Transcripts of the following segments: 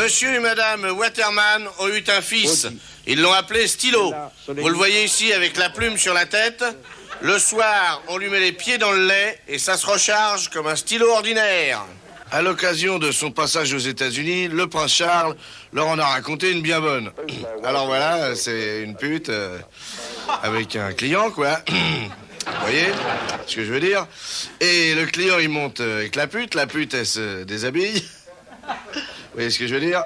Monsieur et Madame Waterman ont eu un fils. Ils l'ont appelé Stylo. Vous le voyez ici avec la plume sur la tête. Le soir, on lui met les pieds dans le lait et ça se recharge comme un stylo ordinaire. À l'occasion de son passage aux États-Unis, le prince Charles leur en a raconté une bien bonne. Alors voilà, c'est une pute avec un client, quoi. Vous voyez ce que je veux dire? Et le client, il monte avec la pute elle se déshabille. Vous voyez ce que je veux dire?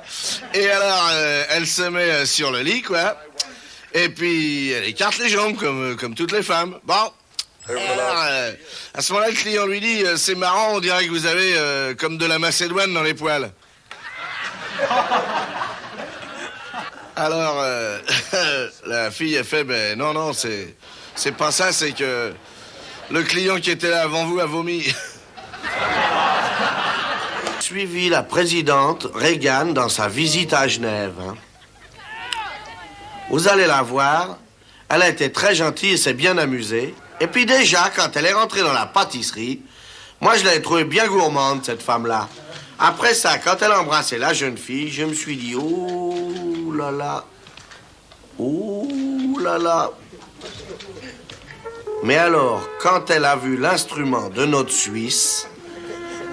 Et alors, elle se met sur le lit, quoi. Et puis, elle écarte les jambes, comme toutes les femmes. Bon. Et alors, à ce moment-là, le client lui dit, c'est marrant, on dirait que vous avez comme de la macédoine dans les poils. Alors, la fille, elle fait, ben non, c'est pas ça, c'est que le client qui était là avant vous a vomi. Suivi la présidente Reagan dans sa visite à Genève. Hein. Vous allez la voir, elle a été très gentille et s'est bien amusée. Et puis déjà, quand elle est rentrée dans la pâtisserie, moi je l'ai trouvée bien gourmande, cette femme-là. Après ça, quand elle a embrassé la jeune fille, je me suis dit, oh là là, oh là là. Mais alors, quand elle a vu l'instrument de notre Suisse,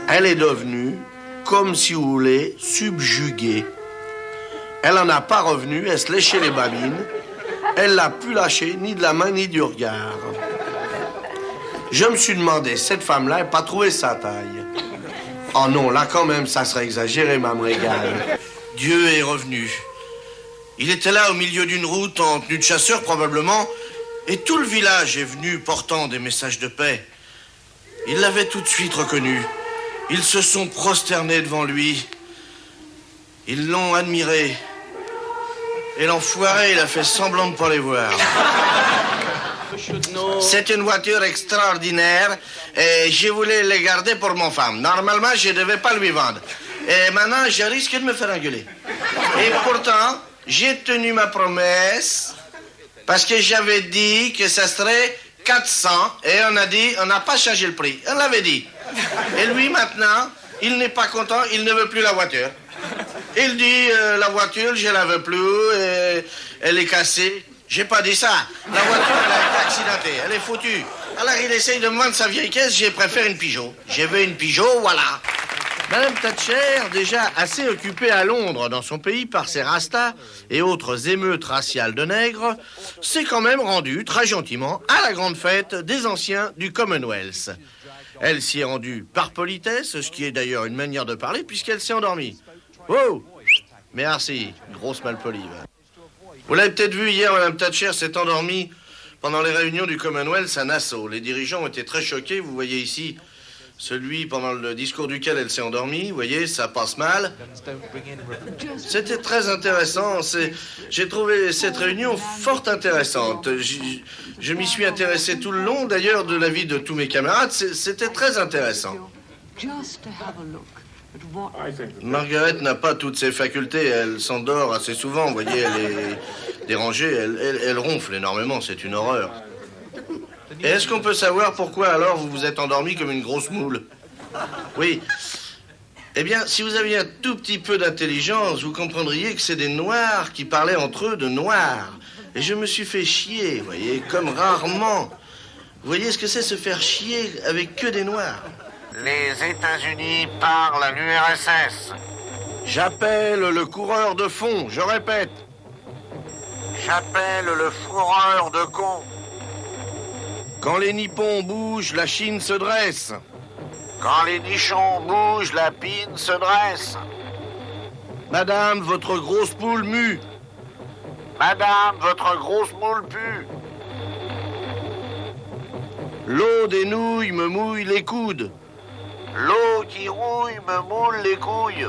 elle est devenue, comme si vous voulez, subjuguée. Elle n'en a pas revenu, elle se léchait les babines. Elle l'a plus lâché, ni de la main, ni du regard. Je me suis demandé, cette femme-là n'a pas trouvé sa taille. Oh non, là quand même, ça serait exagéré, Mme Reagan. Dieu est revenu. Il était là au milieu d'une route, en tenue de chasseur probablement, et tout le village est venu portant des messages de paix. Ils l'avaient tout de suite reconnu. Ils se sont prosternés devant lui. Ils l'ont admiré. Et l'enfoiré, il a fait semblant de ne pas les voir. C'est une voiture extraordinaire et je voulais les garder pour mon femme. Normalement, je ne devais pas lui vendre. Et maintenant, je risque de me faire engueuler. Et pourtant, j'ai tenu ma promesse parce que j'avais dit que ça serait 400 et on a dit, on n'a pas changé le prix. On l'avait dit. Et lui, maintenant, il n'est pas content, il ne veut plus la voiture. Il dit, la voiture, je la veux plus, et elle est cassée. J'ai pas dit ça. La voiture, elle a été accidentée, elle est foutue. Alors il essaye de me vendre sa vieille caisse, j'ai préféré une Peugeot. J'ai vu une Peugeot, voilà. Madame Thatcher, déjà assez occupée à Londres, dans son pays, par ses rastas et autres émeutes raciales de nègres, s'est quand même rendue, très gentiment, à la grande fête des anciens du Commonwealth. Elle s'y est rendue par politesse, ce qui est d'ailleurs une manière de parler, puisqu'elle s'est endormie. Oh! Merci, grosse malpolie. Vous l'avez peut-être vu hier, Mme Thatcher s'est endormie pendant les réunions du Commonwealth à Nassau. Les dirigeants ont été très choqués. Vous voyez ici celui pendant le discours duquel elle s'est endormie. Vous voyez, ça passe mal. C'était très intéressant. J'ai trouvé cette réunion fort intéressante. Je m'y suis intéressé tout le long, d'ailleurs, de l'avis de tous mes camarades. C'était très intéressant. Margaret n'a pas toutes ses facultés, elle s'endort assez souvent, vous voyez, elle est dérangée, elle ronfle énormément, c'est une horreur. Et est-ce qu'on peut savoir pourquoi alors vous vous êtes endormi comme une grosse moule? Oui. Eh bien, si vous aviez un tout petit peu d'intelligence, vous comprendriez que c'est des noirs qui parlaient entre eux de noirs. Et je me suis fait chier, vous voyez, comme rarement. Vous voyez ce que c'est se faire chier avec que des noirs? Les États-Unis parlent à l'URSS. J'appelle le coureur de fond, je répète. J'appelle le fourreur de cons. Quand les Nippons bougent, la Chine se dresse. Quand les nichons bougent, la pine se dresse. Madame, votre grosse poule mue. Madame, votre grosse moule pue. L'eau des nouilles me mouille les coudes. L'eau qui rouille me moule les couilles.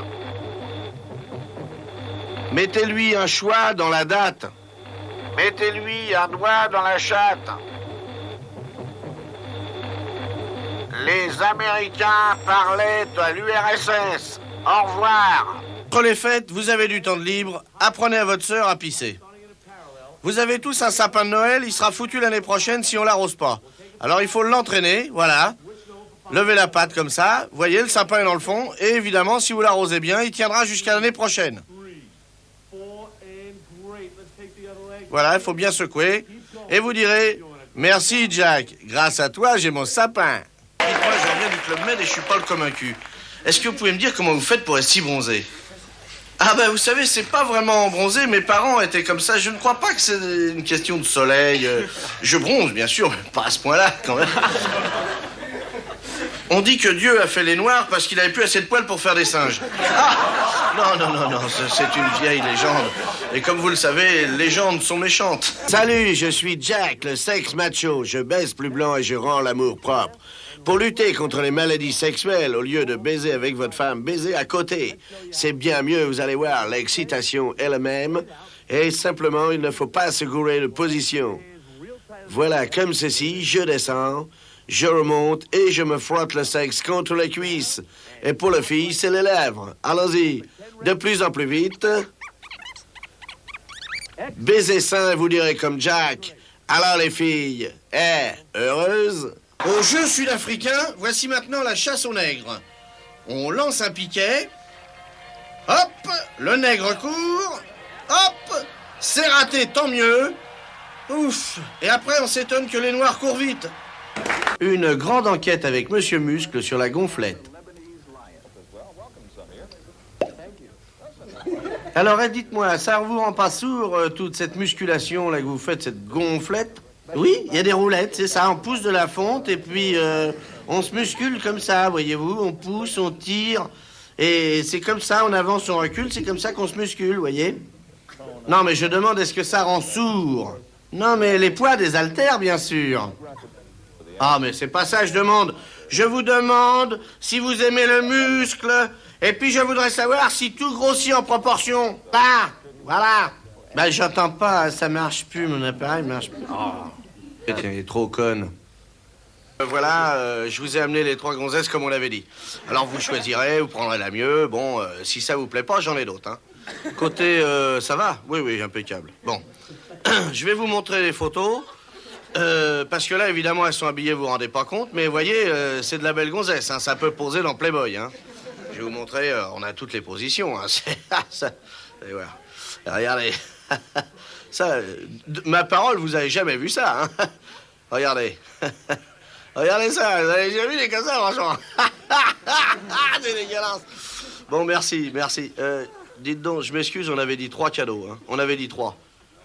Mettez-lui un choix dans la date. Mettez-lui un doigt dans la chatte. Les Américains parlaient à l'URSS. Au revoir. Entre les fêtes, vous avez du temps de libre. Apprenez à votre sœur à pisser. Vous avez tous un sapin de Noël, il sera foutu l'année prochaine si on l'arrose pas. Alors il faut l'entraîner, voilà. Levez la patte comme ça, voyez, le sapin est dans le fond, et évidemment, si vous l'arrosez bien, il tiendra jusqu'à l'année prochaine. Voilà, il faut bien secouer, et vous direz, merci Jack, grâce à toi, j'ai mon sapin. Dites-moi, je reviens du Club Med et je suis pas le comme un cul. Est-ce que vous pouvez me dire comment vous faites pour être si bronzé? Ah ben, vous savez, c'est pas vraiment bronzé, mes parents étaient comme ça, je ne crois pas que c'est une question de soleil. Je bronze, bien sûr, mais pas à ce point-là, quand même. On dit que Dieu a fait les noirs parce qu'il avait plus assez de poils pour faire des singes. Ah non, c'est une vieille légende. Et comme vous le savez, les légendes sont méchantes. Salut, je suis Jack, le sexe macho. Je baise plus blanc et je rends l'amour propre. Pour lutter contre les maladies sexuelles, au lieu de baiser avec votre femme, baisez à côté. C'est bien mieux, vous allez voir, l'excitation est la même. Et simplement, il ne faut pas se gourer de position. Voilà, comme ceci, je descends. Je remonte et je me frotte le sexe contre les cuisses. Et pour la fille, c'est les lèvres. Allons-y. De plus en plus vite. Baiser sain, vous direz comme Jack. Alors les filles, heureuses? Au jeu sud-africain, voici maintenant la chasse au nègre. On lance un piquet. Hop, le nègre court. Hop, c'est raté, tant mieux. Ouf. Et après, on s'étonne que les noirs courent vite. Une grande enquête avec Monsieur Muscle sur la gonflette. Alors, dites-moi, ça vous rend pas sourd, toute cette musculation là que vous faites, cette gonflette? Oui, il y a des roulettes, c'est ça, on pousse de la fonte et puis on se muscule comme ça, voyez-vous, on pousse, on tire, et c'est comme ça, on avance, on recule, c'est comme ça qu'on se muscule, voyez? Non, mais je demande, est-ce que ça rend sourd? Non, mais les poids des haltères, bien sûr. Ah, mais c'est pas ça, je demande. Je vous demande si vous aimez le muscle, et puis je voudrais savoir si tout grossit en proportion. Ah, voilà. Ben, j'entends pas, ça marche plus, mon appareil marche plus. Oh, tiens, il est trop conne. Voilà, je vous ai amené les 3 gonzesses comme on l'avait dit. Alors vous choisirez, vous prendrez la mieux. Bon, si ça vous plaît pas, j'en ai d'autres, hein. Côté, ça va? Oui, impeccable. Bon, je vais vous montrer les photos. Parce que là, évidemment, elles sont habillées, vous vous rendez pas compte, mais vous voyez, c'est de la belle gonzesse, hein, ça peut poser dans Playboy, hein. Je vais vous montrer, on a toutes les positions, hein, ça, et voilà. Regardez, ça, ma parole, vous avez jamais vu ça, hein. Regardez, regardez ça, vous avez jamais vu les comme ça, franchement. C'est dégueulasse. Bon, merci. Dites donc, je m'excuse, on avait dit 3 cadeaux, hein, on avait dit 3.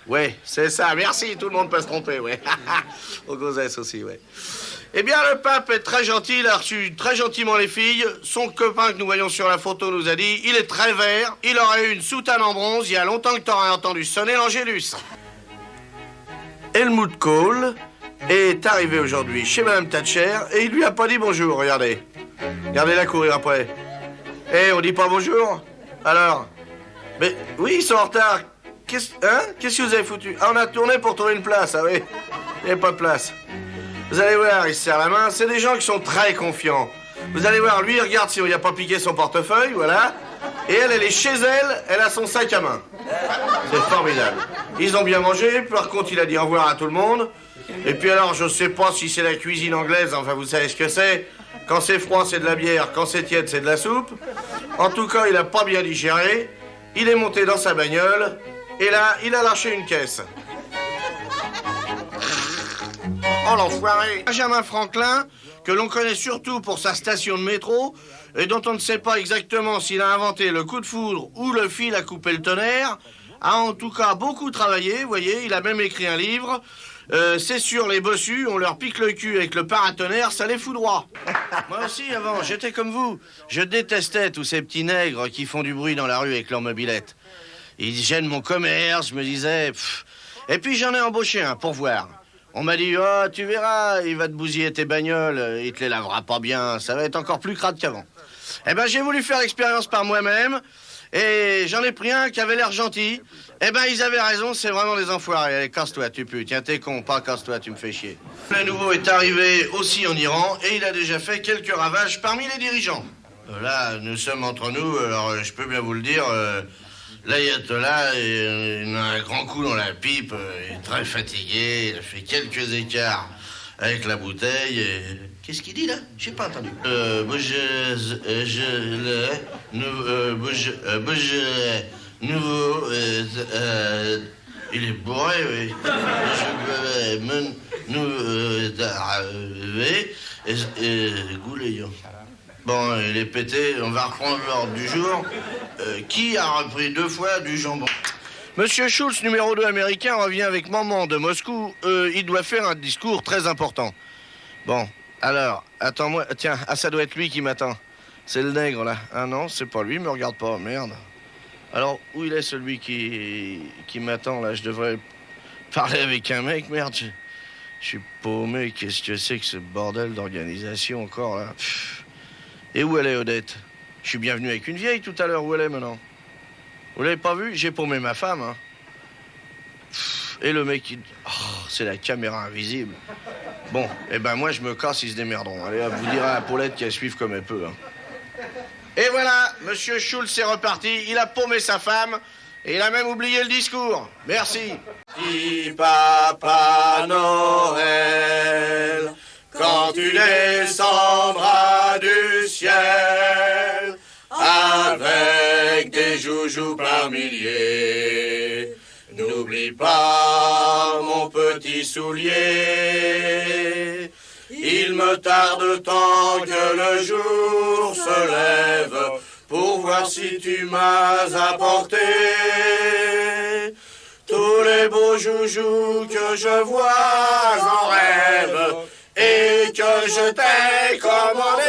Ouais, c'est ça, merci, tout le monde peut se tromper, ouais. Aux gonzesses aussi, ouais. Eh bien, le pape est très gentil, il a reçu très gentiment les filles. Son copain que nous voyons sur la photo nous a dit, il est très vert, il aurait eu une soutane en bronze, il y a longtemps que t'aurais entendu sonner l'Angélus. Helmut Kohl est arrivé aujourd'hui chez Madame Thatcher et il lui a pas dit bonjour, regardez. Regardez-la courir après. Eh, on dit pas bonjour? Alors? Mais oui, ils sont en retard. Qu'est-ce que vous avez foutu? Ah, on a tourné pour trouver une place, ah oui. Il n'y a pas de place. Vous allez voir, il se serre la main. C'est des gens qui sont très confiants. Vous allez voir, lui, il regarde si on n'y a pas piqué son portefeuille, voilà. Et elle est chez elle, elle a son sac à main. C'est formidable. Ils ont bien mangé, par contre, il a dit au revoir à tout le monde. Et puis alors, je sais pas si c'est la cuisine anglaise, enfin, vous savez ce que c'est. Quand c'est froid, c'est de la bière. Quand c'est tiède, c'est de la soupe. En tout cas, il a pas bien digéré. Il est monté dans sa bagnole. Et là, il a lâché une caisse. Oh, l'enfoiré! Benjamin Franklin, que l'on connaît surtout pour sa station de métro, et dont on ne sait pas exactement s'il a inventé le coup de foudre ou le fil à couper le tonnerre, a en tout cas beaucoup travaillé, vous voyez, il a même écrit un livre. C'est sûr, les bossus, on leur pique le cul avec le paratonnerre, ça les fout droit. Moi aussi, avant, j'étais comme vous. Je détestais tous ces petits nègres qui font du bruit dans la rue avec leur mobilette. Ils gênent mon commerce, je me disais... Pff. Et puis j'en ai embauché un pour voir. On m'a dit, oh, tu verras, il va te bousiller tes bagnoles, il te les lavera pas bien, ça va être encore plus crade qu'avant. Eh ben, j'ai voulu faire l'expérience par moi-même, et j'en ai pris un qui avait l'air gentil. Eh ben, ils avaient raison, c'est vraiment des enfoirés. Allez, casse-toi, tu pues. Tiens, t'es con, pas casse-toi, tu me fais chier. Le nouveau est arrivé aussi en Iran, et il a déjà fait quelques ravages parmi les dirigeants. Là, nous sommes entre nous, alors je peux bien vous le dire... L'ayatollah, il a un grand coup dans la pipe, il est très fatigué, il a fait quelques écarts avec la bouteille et... Qu'est-ce qu'il dit, là? J'ai pas entendu. Nouveau... il est bourré, oui. Gouléon. Bon, il est pété, on va reprendre l'ordre du jour. Qui a repris 2 fois du jambon? Monsieur Schulz, numéro 2 américain, revient avec maman de Moscou. Il doit faire un discours très important. Bon, alors, attends-moi. Tiens, ça doit être lui qui m'attend. C'est le nègre, là. Ah non, c'est pas lui, il me regarde pas, merde. Alors, où il est celui qui m'attend, là? Je devrais parler avec un mec, merde. Je suis paumé, qu'est-ce que c'est que ce bordel d'organisation encore, là? Pff. Et où elle est, Odette? Je suis bien venu avec une vieille tout à l'heure, où elle est maintenant? Vous l'avez pas vu? J'ai paumé ma femme, hein. Pff. Et le mec, oh, c'est la caméra invisible. Bon, eh ben moi je me casse, ils se démerderont. Allez, hop, vous direz à Paulette qu'elle suive comme elle peut, hein. Et voilà, Monsieur Schulz est reparti, il a paumé sa femme, et il a même oublié le discours. Merci. Petit Papa Noël, quand tu descendras du ciel, avec des joujoux par milliers, n'oublie pas mon petit soulier. Il me tarde tant que le jour se lève pour voir si tu m'as apporté tous les beaux joujoux que je vois en rêve et que je t'ai commandé.